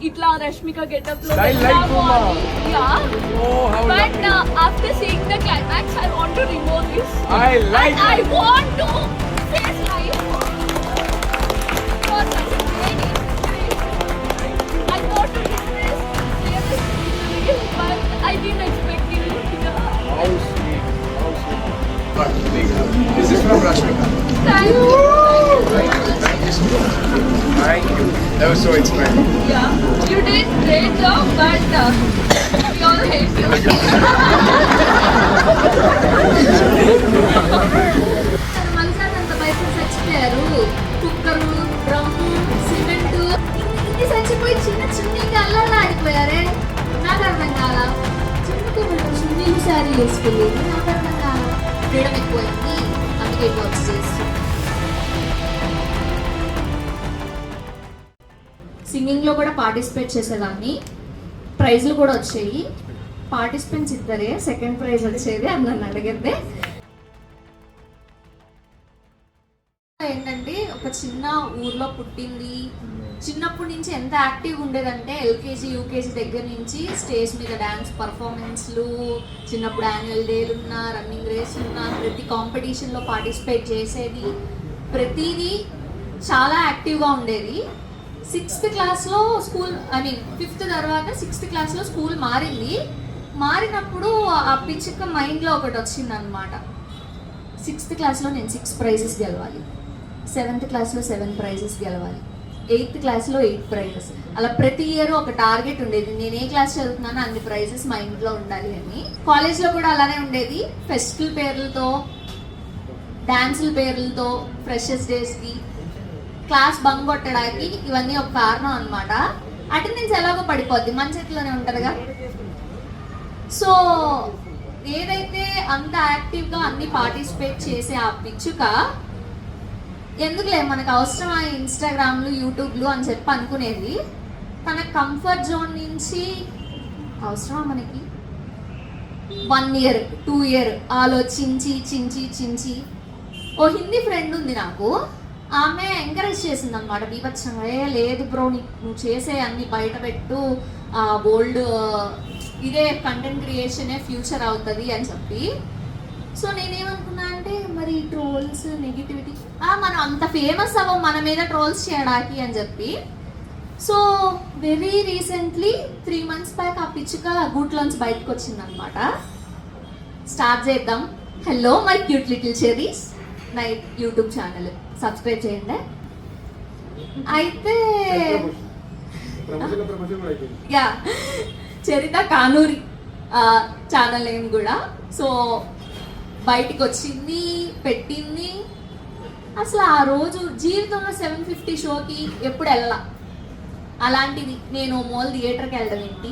itla Rashmika getup lo but after seeing the climax I want to remove this. I like and I want to face life. I want to witness but I didn't expect it. How sweet. But this is from Rashmika. Thank you. Thank you. That was so inspiring. Yeah, you did great job, but we all hate you. మనుషులంత బయట చచ్చిపోయారు. Cooker, drum, cement ఇన్ని చచ్చిపోయి చిన్న చిన్నగా అల్లల్లా ఆడిపోయారే. నాకు అర్థం కాలా. చిన్న చిన్న శారీ వేసుకుంది. నాకు అర్థం కాలా. ఫ్రీడమ్ ఎక్కువైంది, అందుకే వర్క్స్ చేస్తుంది. సింగింగ్లో కూడా పార్టిసిపేట్ చేసేదాన్ని, ప్రైజ్లు కూడా వచ్చాయి. పార్టిసిపెంట్స్ ఇద్దరే, సెకండ్ ప్రైజ్ వచ్చేది అని నన్ను అడిగితే ఏంటంటే ఒక చిన్న ఊర్లో పుట్టింది. చిన్నప్పటి నుంచి ఎంత యాక్టివ్గా ఉండేదంటే ఎల్కేజీ యూకేజీ దగ్గర నుంచి స్టేజ్ మీద డ్యాన్స్ పర్ఫార్మెన్స్లు, చిన్నప్పుడు యాన్యువల్ డేలు ఉన్నా, రన్నింగ్ రేస్ ఉన్నా, ప్రతి కాంపిటీషన్లో పార్టిసిపేట్ చేసేది. ప్రతిదీ చాలా యాక్టివ్గా ఉండేది. 6th క్లాస్లో స్కూల్ ఫిఫ్త్ తర్వాత 6th క్లాస్లో స్కూల్ మారింది. మారినప్పుడు ఆ పిచ్చుక మైండ్లో ఒకటి వచ్చింది అనమాట. 6th క్లాస్లో నేను 6 ప్రైజెస్ గెలవాలి, 7th క్లాస్లో 7 ప్రైజెస్ గెలవాలి, 8th క్లాస్లో 8 ప్రైజెస్. అలా ప్రతి ఇయర్ ఒక టార్గెట్ ఉండేది. నేను ఏ క్లాస్ చదువుతున్నానో అన్ని ప్రైజెస్ మా ఇంట్లో ఉండాలి అని. కాలేజ్లో కూడా అలానే ఉండేది. ఫెస్టివల్ పేర్లతో, డాన్సుల పేర్లతో, ఫ్రెషర్స్ డేస్కి క్లాస్ బంక్ కొట్టడానికి ఇవన్నీ ఒక కారణం అనమాట. అటెండెన్స్ ఎలాగో పడిపోద్ది, మన చేతిలోనే ఉంటుందిగా. సో ఏదైతే అంత యాక్టివ్గా అన్ని పార్టిసిపేట్ చేసే ఆ పిచ్చుక ఎందుకులే మనకు అవసరమా ఇన్స్టాగ్రామ్లు, యూట్యూబ్లు అని చెప్పి అనుకునేది. తన కంఫర్ట్ జోన్ నుంచి అవసరమా మనకి 1 year 2 year ఆలోచించి చించి చించి ఓ హిందీ ఫ్రెండ్ ఉంది నాకు, ఆమె ఎంకరేజ్ చేసింది అనమాట బీభత్సంగా. లేదు బ్రో, నువ్వు చేసే అన్ని బయట పెట్టు, బోల్డ్ ఇదే కంటెంట్ క్రియేషనే ఫ్యూచర్ అవుతుంది అని చెప్పి. సో నేనేమనుకున్నా అంటే మరి ట్రోల్స్, నెగిటివిటీ, మనం అంత ఫేమస్ అవ్వం మన మీద ట్రోల్స్ చేయడానికి అని చెప్పి. So very recently 3 months back ఆ పిచ్చుక గూట్లోంచి బయటకు వచ్చిందనమాట. స్టార్ట్ చేద్దాం. Hello my cute little cherries, నా యూట్యూబ్ ఛానల్ సబ్స్క్రైబ్ చేయండి. అయితే యా చరిత కానూరి ఛానల్ నేమ్ కూడా. సో బయటికి వచ్చింది, పెట్టింది. అసలు ఆ రోజు జీవితంలో 750 షోకి ఎప్పుడు వెళ్ళా. అలాంటిది నేను మోల్ థియేటర్కి వెళ్ళడం ఏంటి,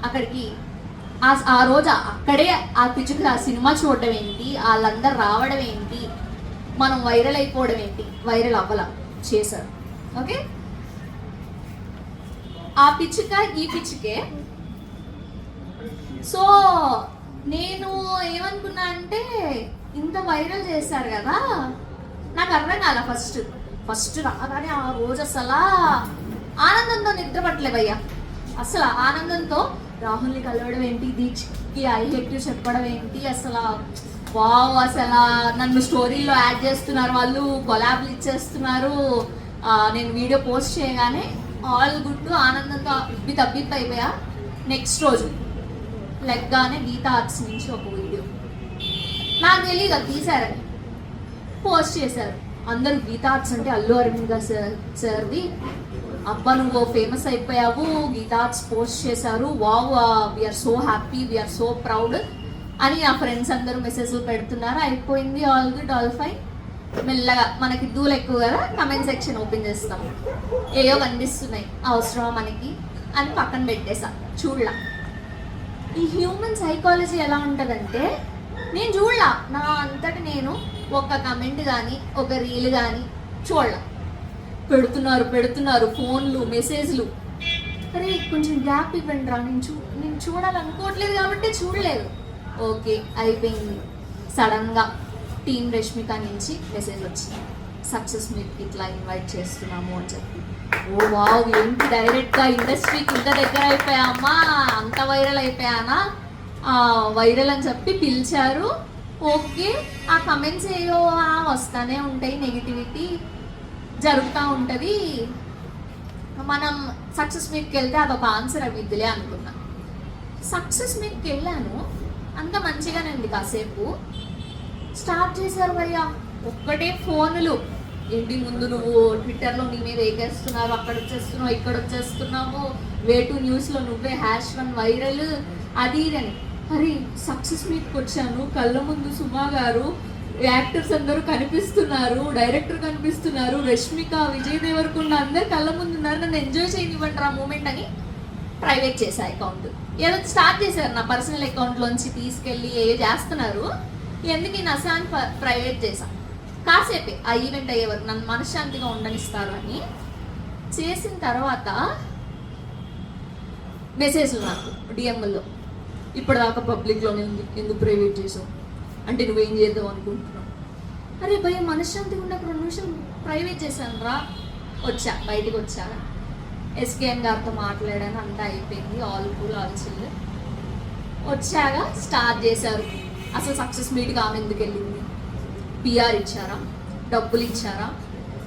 అక్కడికి ఆ రోజు అక్కడే ఆ పిచ్చుకి ఆ సినిమా చూడడం ఏంటి, వాళ్ళందరూ రావడం ఏంటి, మనం వైరల్ అయిపోవడం ఏంటి. వైరల్ అవ్వాల చేశారు. ఓకే, ఆ పిచ్చుక ఈ పిచ్చుకే. సో నేను ఏమనుకున్నా అంటే ఇంత వైరల్ చేశారు కదా, నాకు అర్థం కాల. ఫస్ట్ రాగానే ఆ రోజు అసలు ఆనందంతో నిద్ర పట్టలేవయ్యా. అసలు ఆనందంతో రాహుల్ని కలవడం ఏంటి, దీక్షకి ఐ హేట్ యు చెప్పడం ఏంటి, అసలు వావ్, అసలు నన్ను స్టోరీలో యాడ్ చేస్తున్నారు వాళ్ళు, కొలాబ్లు ఇచ్చేస్తున్నారు. నేను వీడియో పోస్ట్ చేయగానే ఆల్ గుడ్, ఆనందంతో తబ్బిత్ అయిపోయా. నెక్స్ట్ రోజు లెగ్గానే గీతా ఆర్ట్స్ నుంచి ఒక వీడియో, నాకు తెలియదు అది తీశారని, పోస్ట్ చేశారు. అందరూ గీతా ఆర్ట్స్ అంటే అల్లు అరవింద్ సార్ది, అబ్బా నువ్వు ఫేమస్ అయిపోయావు, గీతా ఆర్ట్స్ పోస్ట్ చేశారు, wow we're so happy, we're so proud అని ఆ ఫ్రెండ్స్ అందరూ మెసేజ్లు పెడుతున్నారు. అయిపోయింది, ఆల్ గుడ్, ఆల్ ఫైన్. మెల్లగా మనకి దూలు ఎక్కువ కదా, కమెంట్ సెక్షన్ ఓపెన్ చేస్తాం, ఏయో కనిపిస్తున్నాయి, అవసరమా మనకి అని పక్కన పెట్టేసా. చూడలా ఈ హ్యూమన్ సైకాలజీ ఎలా ఉంటుందంటే, నేను చూడలా నా అంతటి నేను ఒక కమెంట్ కానీ ఒక రీల్ కానీ చూడలా. పెడుతున్నారు ఫోన్లు, మెసేజ్లు. అరే కొంచెం గ్యాప్ ఇవ్వండి రా, నేను చూడాలనుకోవట్లేదు కాబట్టి చూడలేదు. ఓకే అయిపోయింది. సడన్గా టీమ్ రష్మిక నుంచి మెసేజ్ వచ్చింది, సక్సెస్ మీట్కి ఇట్లా ఇన్వైట్ చేస్తున్నాము అని చెప్పి. ఓ వావ్, ఏంటి డైరెక్ట్ గా ఇండస్ట్రీకి ఇంత దగ్గర అయిపోయామా, అంత వైరల్ అయిపోయానా, వైరల్ అని చెప్పి పిలిచారు. ఓకే, ఆ కమెంట్స్ ఏవో వస్తానే ఉంటాయి, నెగిటివిటీ జరుగుతూ ఉంటుంది. మనం సక్సెస్ మీట్కి వెళ్తే అదొక ఆన్సర్ అవిద్దులే అనుకున్నా. సక్సెస్ మీట్కి వెళ్ళాను, అంత మంచిగానే ఉంది. కాసేపు స్టార్ట్ చేశారు భయ్యా, ఒక్కటే ఫోన్లు. ఏంటి ముందు నువ్వు ట్విట్టర్లో నీ మీద ఏకేస్తున్నారు, అక్కడ వచ్చేస్తున్నావు, ఇక్కడ వచ్చేస్తున్నావు, వే2 న్యూస్లో నువ్వే #1 వైరల్, అది ఇది అని. అరే సక్సెస్ మీట్కి వచ్చాను, కళ్ళ ముందు సుమా గారు, యాక్టర్స్ అందరూ కనిపిస్తున్నారు, డైరెక్టర్ కనిపిస్తున్నారు, రష్మిక, విజయ్ దేవరకొండ అందరు కళ్ళ ముందు ఉన్నారు, నన్ను ఎంజాయ్ చేయనివ్వండి ఆ మూమెంట్ అని ప్రైవేట్ చేసా అకౌంట్. ఏదో స్టార్ట్ చేశారు నా పర్సనల్ అకౌంట్లోంచి తీసుకెళ్ళి చేస్తున్నారు, ఎందుకు ఈ నసాన్ని ప్రైవేట్ చేశా. కాసేపే ఆ ఈవెంట్ అయ్యే వరకు నన్ను మనశ్శాంతిగా ఉండనిస్తారు అని చేసిన తర్వాత మెసేజ్లు నాకు డిఎంఎల్లో, ఇప్పటిదాకా పబ్లిక్లోనే ఉంది, ఎందుకు ప్రైవేట్ చేసావు అంటే నువ్వేం చేద్దాం అనుకుంటున్నావు. అరే భయ మనశ్శాంతిగా ఉన్న 2 నిమిషం ప్రైవేట్ చేశాను రా. వచ్చా, బయటకు వచ్చా, ఎస్కేఎన్ గారితో మాట్లాడాను, అంతా అయిపోయింది, ఆల్ కూల్ ఆల్ చిల్. వచ్చాక స్టార్ట్ చేశారు, అసలు సక్సెస్ మీట్గా ఆమె ఎందుకు వెళ్ళింది, పిఆర్ ఇచ్చారా, డబ్బులు ఇచ్చారా,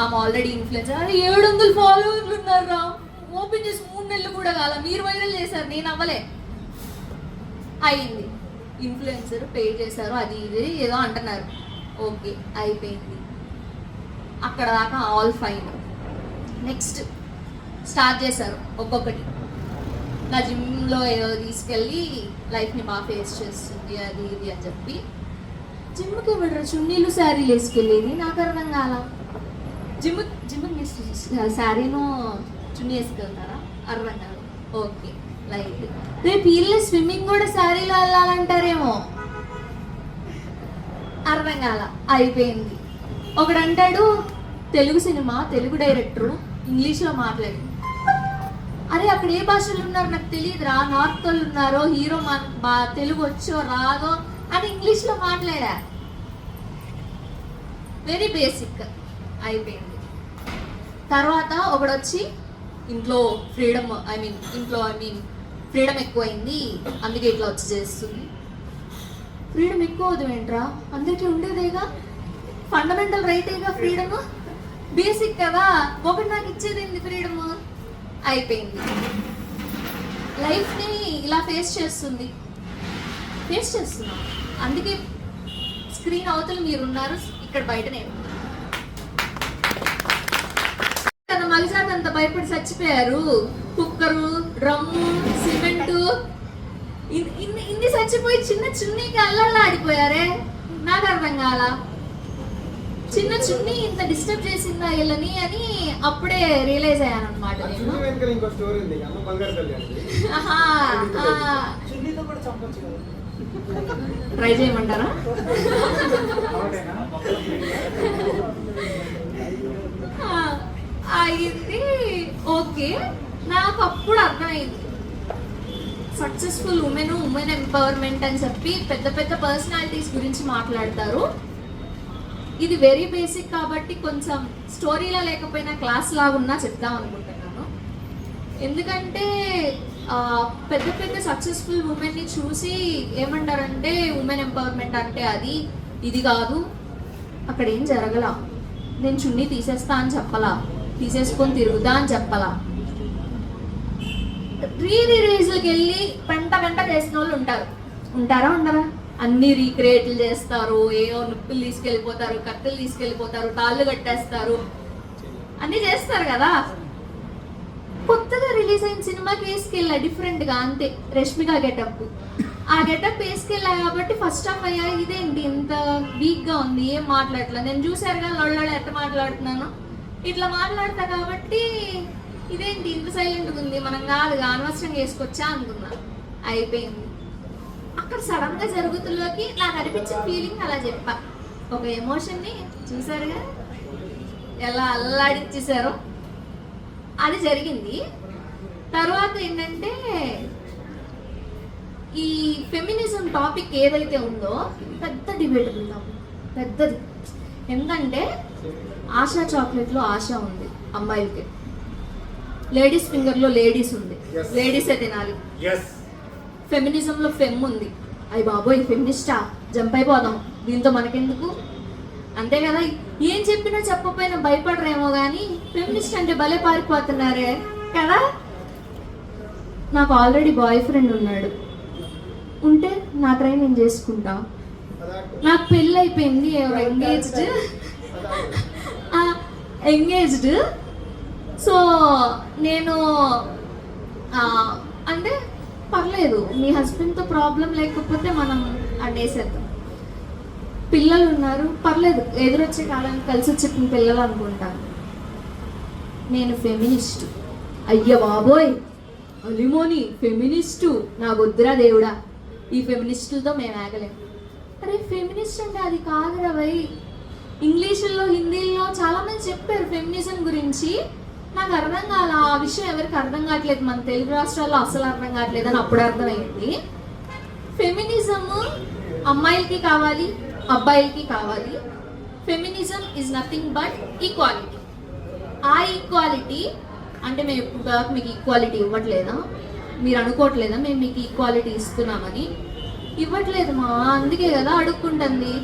ఆమె ఆల్రెడీ ఇన్ఫ్లుయెన్సర్, అరే 700 ఫాలోవర్లు ఉన్నారా, ఓపెన్ చేసి 3 నెలలు కూడా కాల, మీరు వైరల్ చేశారు, నేను అవ్వలే. అయింది, ఇన్ఫ్లుయెన్సర్ పే చేశారు, అది ఇది ఏదో అంటున్నారు, ఓకే అయిపోయింది, అక్కడ దాకా ఆల్ ఫైన్. నెక్స్ట్ స్టార్ట్ చేశారు ఒక్కొక్కటి. నా జిమ్లో ఏదో తీసుకెళ్ళి లైఫ్ని బాగా ఫేస్ చేస్తుంది, అది ఇది అని చెప్పి. జిమ్కి ఇవ్వడరా చున్నీలు శారీలు వేసుకెళ్ళేది, నాకు అర్థం కాల. జిమ్కి శారీను చున్నీ వేసుకెళ్తారా, అర్థం కాదు. Okay light. రేపు వీళ్ళే స్విమ్మింగ్ కూడా శారీలో వెళ్ళాలంటారేమో, అర్థం కాల. అయిపోయింది. ఒకడంటాడు తెలుగు సినిమా, తెలుగు డైరెక్టరు ఇంగ్లీష్లో మాట్లాడి, అరే అక్కడ ఏ భాషలు ఉన్నారు నాకు తెలియదురా, నార్త్ వాళ్ళు ఉన్నారో, హీరో తెలుగు వచ్చో రాదో అని ఇంగ్లీష్లో మాట్లాడా. Very basic. అయిపోయింది. తర్వాత ఒకడొచ్చి ఇంట్లో ఫ్రీడమ్ ఎక్కువైంది, అందుకే ఇట్లా వచ్చి చేస్తుంది. ఫ్రీడమ్ ఎక్కువ అవుతుంది ఏంట్రా, అందరికీ ఉండేదేగా, ఫండమెంటల్ రైటేగా ఫ్రీడమ్, బేసిక్ కదా, ఒకటి నాకు ఇచ్చేది ఏంది ఫ్రీడమ్. అయిపోయింది. లైఫ్ని ఇలా ఫేస్ చేస్తున్నా, అందుకే స్క్రీన్ అవతల మీరున్నారు, ఇక్కడ బయట నేను. తన మగజాత అంత భయపడి చచ్చిపోయారు, కుక్కరు, డ్రమ్ము, సిమెంటు, ఇన్ని చచ్చిపోయి చిన్న చున్నీకి అల్లల్లా ఆడిపోయారే, నాకు అర్థం కాల. చిన్న చున్నీ ఇంత డిస్టర్బ్ చేసిందా వీళ్ళని అని అప్పుడే రియలైజ్ అయ్యాను అనమాట నేను. ట్రై చేయమంటారా? అయింది. ఓకే, నాకు అప్పుడు అర్థమైంది సక్సెస్ఫుల్ ఉమెన్ ఎంపవర్మెంట్ అని చెప్పి పెద్ద పెద్ద పర్సనాలిటీస్ గురించి మాట్లాడతారు. ఇది వెరీ బేసిక్ కాబట్టి కొంచెం స్టోరీలా లేకపోయినా క్లాస్ లాగా ఉన్నా చెప్దాం అనుకుంటున్నాను. ఎందుకంటే పెద్ద పెద్ద సక్సెస్ఫుల్ ఉమెన్ని చూసి ఏమంటారంటే ఉమెన్ ఎంపవర్మెంట్ అంటే అది ఇది కాదు, అక్కడ ఏం జరగలా, నేను చున్నీ తీసేస్తా అని చెప్పలా, తీసేసుకొని తిరుగుతా అని చెప్పలా. రీజులకి వెళ్ళి పెంట చేసిన వాళ్ళు ఉంటారా ఉండరా, అన్ని రీక్రియేట్లు చేస్తారు, ఏవో నిప్పులు తీసుకెళ్ళిపోతారు, కత్తులు తీసుకెళ్ళిపోతారు, తాళ్ళు కట్టేస్తారు, అన్ని చేస్తారు కదా. కొత్తగా రిలీజ్ అయిన సినిమాకి వేసుకెళ్ళా డిఫరెంట్గా, అంతే. రష్మిక గెటప్, ఆ గెటప్ వేసుకెళ్ళా కాబట్టి ఫస్ట్ హాఫ్ అయ్యా ఇదేంటి ఇంత వీక్గా ఉంది, ఏం మాట్లాడట్లేదు. నేను చూసారుగా లొళ్ళ ఎట్ట మాట్లాడుతున్నాను, ఇట్లా మాట్లాడతా కాబట్టి ఇదేంటి ఇంత సైలెంట్గా ఉంది, మనం కాదుగా అనవసరంగా వేసుకొచ్చా అనుకున్నా. అయిపోయింది. అక్కడ సడన్ గా జరుగుతుల్లోకి నాకు అనిపించిన ఫీలింగ్ అలా చెప్పా. ఒక ఎమోషన్ని చూసారుగా ఎలా అల్లాడిచ్చేసారో, అది జరిగింది. తర్వాత ఏంటంటే ఈ ఫెమినిజం టాపిక్ ఏదైతే ఉందో పెద్ద డిబేట్ ఉందాం, పెద్దది. ఎందుకంటే ఆశా చాక్లెట్లో ఆశ ఉంది అమ్మాయిలకి, లేడీస్ ఫింగర్లో లేడీస్ ఉంది, Yes. లేడీసే తినాలి. Yes. ఫెమినిజంలో ఫెమ్ ఉంది, అయ్యి బాబోయ్ ఫెమినిస్టా, జంప్ అయిపోదాం, దీంతో మనకెందుకు, అంతే కదా. ఏం చెప్పినా చెప్పకపోయినా భయపడరేమో కానీ ఫెమినిస్ట్ అంటే భలే పారిపోతున్నారే కదా. నాకు ఆల్రెడీ బాయ్ ఫ్రెండ్ ఉన్నాడు, ఉంటే నా ట్రై నేను చేసుకుంటా. నాకు పెళ్ళి అయిపోయింది, ఎంగేజ్డ్. సో నేను అంటే పర్లేదు, మీ హస్బెండ్తో ప్రాబ్లం లేకపోతే మనం అనేసేద్దాం. పిల్లలు ఉన్నారు, పర్లేదు, ఎదురొచ్చే కాలానికి కలిసి వచ్చే పిల్లలు అనుకుంటాను. నేను ఫెమినిస్టు, అయ్య బాబోయ్ అలిమోని ఫెమినిస్టు, నాకు వద్దురా దేవుడా, ఈ ఫెమినిస్టులతో మేము ఆగలేము. అరే ఫెమినిస్ట్ అంటే అది కాదురా భయ్. ఇంగ్లీషుల్లో హిందీలో చాలామంది చెప్పారు ఫెమినిజం గురించి, నాకు అర్థం కాల. ఆ విషయం ఎవరికి అర్థం కావట్లేదు, మన తెలుగు రాష్ట్రాల్లో అసలు అర్థం కావట్లేదు అని అప్పుడు అర్థమైంది. ఫెమినిజం అమ్మాయిలకి కావాలి, అబ్బాయిలకి కావాలి. Feminism is nothing but equality. ఆ ఈక్వాలిటీ అంటే మేము ఇప్పుడు మీకు ఈక్వాలిటీ ఇవ్వట్లేదా, మీరు అనుకోవట్లేదా మేము మీకు ఈక్వాలిటీ ఇస్తున్నామని? ఇవ్వట్లేదు మా, అందుకే కదా అడుక్కుంటుంది.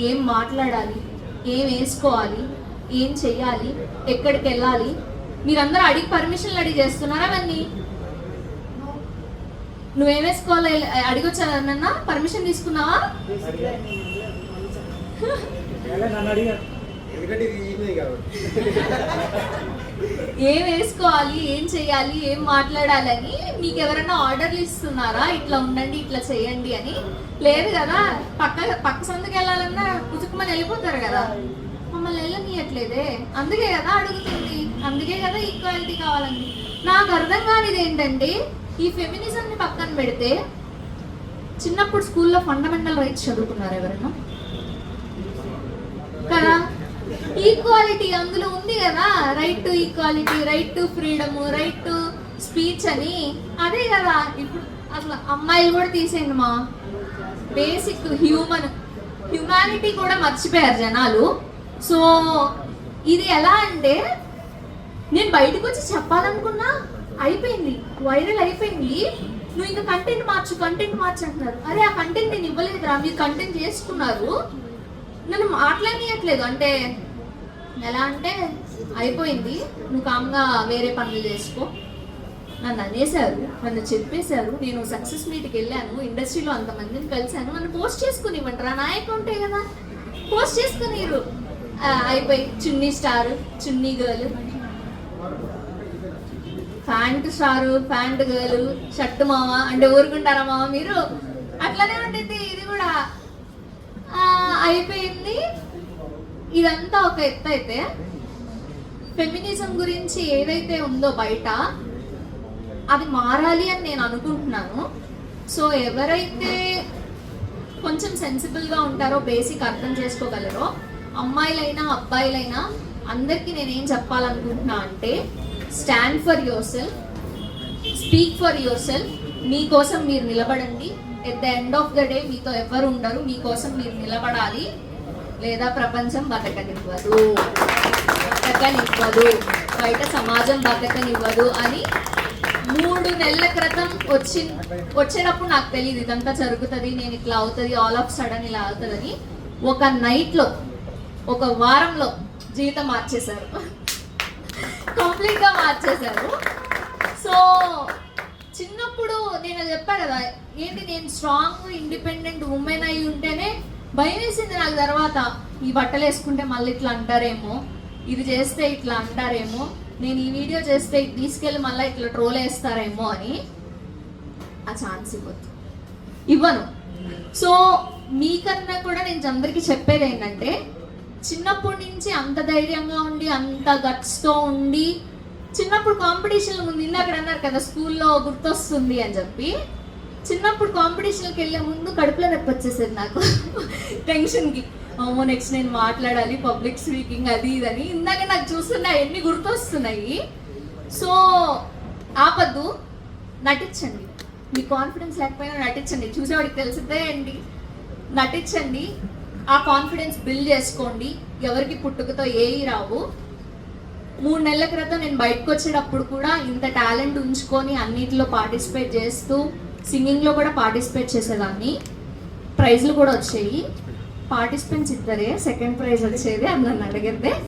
ఏం మాట్లాడాలి, ఏం వేసుకోవాలి, ఏం చెయ్యాలి, ఎక్కడికి వెళ్ళాలి, మీరందరూ అడిగి పర్మిషన్లు అడిగి చేస్తున్నారా అవన్నీ? నువ్వేం వేసుకోవాలి అడిగొచ్చానన్నా పర్మిషన్ తీసుకున్నావా? ఏం వేసుకోవాలి, ఏం చెయ్యాలి, ఏం మాట్లాడాలని మీకు ఎవరైనా ఆర్డర్లు ఇస్తున్నారా, ఇట్లా ఉండండి ఇట్లా చేయండి అని? లేదు కదా. పక్క సందుకు వెళ్ళాలన్నా పుచ్చుకుమని వెళ్ళిపోతారు కదా, మమ్మల్ని వెళ్ళనియట్లేదే, అందుకే కదా అడుగుతుంది, అందుకే కదా ఈక్వాలిటీ కావాలండి. నాకు అర్థం కానిది ఏంటంటే ఈ ఫెమినిజంని పక్కన పెడితే చిన్నప్పుడు స్కూల్లో ఫండమెంటల్ రైట్స్ చదువుకున్నారు ఎవరైనా కదా? ఈక్వాలిటీ అందులో ఉంది కదా, right to equality, right to freedom, right to speech అని. అదే కదా ఇప్పుడు అసలు అమ్మాయిలు కూడా తీసేయండి మా, బేసిక్ హ్యూమానిటీ కూడా మర్చిపోయారు జనాలు. సో ఇది ఎలా అంటే నేను బయటకు వచ్చి చెప్పాలనుకున్నా, అయిపోయింది, వైరల్ అయిపోయింది, నువ్వు ఇంకా కంటెంట్ మార్చు అంటున్నారు. అరే ఆ కంటెంట్ నేను ఇవ్వలేదురా, మీరు కంటెంట్ చేసుకున్నారు, నన్ను మాట్లాడనీయట్లేదు. అంటే ఎలా అంటే అయిపోయింది, నువ్వు కామ్గా వేరే పనులు చేసుకో. నన్ను అనేశారు, నన్ను చెప్పేశారు, నేను సక్సెస్ మీట్కి వెళ్ళాను, ఇండస్ట్రీలో అంతమందిని కలిశాను, నన్ను పోస్ట్ చేసుకుని ఇవ్వంటారా, నా అకౌంటే కదా, పోస్ట్ చేసుకునిరు. అయిపోయి చున్నీ స్టార్, చున్నీ girl, pant star, pant girl, shirt మామ అంటే ఊరుకుంటారా మామ మీరు? అట్లనే ఉంటుంది ఇది కూడా. అయిపోయింది. ఇదంతా ఒక ఎత్తు అయితే ఫెమినిజం గురించి ఏదైతే ఉందో బయట అది మారాలి అని నేను అనుకుంటున్నాను. సో ఎవరైతే కొంచెం సెన్సిబుల్గా ఉంటారో, బేసిక్ అర్థం చేసుకోగలరో, అమ్మాయిలైనా అబ్బాయిలైనా అందరికీ నేనేం చెప్పాలనుకుంటున్నా అంటే stand for your self, speak for your self. మీకోసం మీరు నిలబడండి. At the end of the day మీతో ఎవరు ఉండరు, మీకోసం మీరు నిలబడాలి, లేదా ప్రపంచం బతకనివ్వదు, బయట సమాజం బతకనివ్వదు అని 3 నెలల క్రితం వచ్చేటప్పుడు నాకు తెలియదు ఇదంతా జరుగుతుంది, నేను ఇట్లా అవుతుంది, ఆల్ ఆఫ్ సడన్ ఇలా అవుతుందని. ఒక నైట్లో, ఒక వారంలో జీవితం మార్చేశారు, కంప్లీట్గా మార్చేశారు. సో చిన్నప్పుడు నేను చెప్పాను కదా, ఏంటి నేను స్ట్రాంగ్ ఇండిపెండెంట్ ఉమెన్ అయి ఉంటేనే భయం వేసింది నాకు. తర్వాత ఈ బట్టలు వేసుకుంటే మళ్ళీ ఇట్లా అంటారేమో, ఇది చేస్తే ఇట్లా అంటారేమో, నేను ఈ వీడియో చేస్తే తీసుకెళ్ళి మళ్ళీ ఇట్లా ట్రోల్ వేస్తారేమో అని. ఆ ఛాన్స్ ఇవ్వను. సో మీకన్నా కూడా నేను అందరికీ చెప్పేది ఏంటంటే, చిన్నప్పటి నుంచి అంత ధైర్యంగా ఉండి, అంత గట్స్తో ఉండి, చిన్నప్పుడు కాంపిటీషన్ల ముందు ఇందాక అన్నారు కదా స్కూల్లో గుర్తొస్తుంది అని చెప్పి, చిన్నప్పుడు కాంపిటీషన్కి వెళ్ళే ముందు కడుపులో నొప్పి వచ్చేసేది నాకు టెన్షన్కి. అమ్మో నెక్స్ట్ నేను మాట్లాడాలి, పబ్లిక్ స్పీకింగ్ అది ఇదని. ఇందాక నాకు చూస్తున్నాయి ఎన్ని గుర్తొస్తున్నాయి. సో ఆపద్దు, నటించండి. మీ కాన్ఫిడెన్స్ లేకపోయినా నటించండి, చూసేవాడికి తెలిసితే అండి, నటించండి. ఆ కాన్ఫిడెన్స్ బిల్డ్ చేసుకోండి. ఎవరికి పుట్టుకతో ఏవి రావు. 3 నెలల క్రితం నేను బయటకు వచ్చేటప్పుడు కూడా ఇంత టాలెంట్ ఉంచుకొని అన్నిటిలో పార్టిసిపేట్ చేస్తూ సింగింగ్లో కూడా పార్టిసిపేట్ చేసేదాన్ని. ప్రైజ్లు కూడా వచ్చాయి. పార్టిసిపెంట్స్ ఇద్దరే, సెకండ్ ప్రైజ్ వచ్చేది అని నన్ను అడిగితే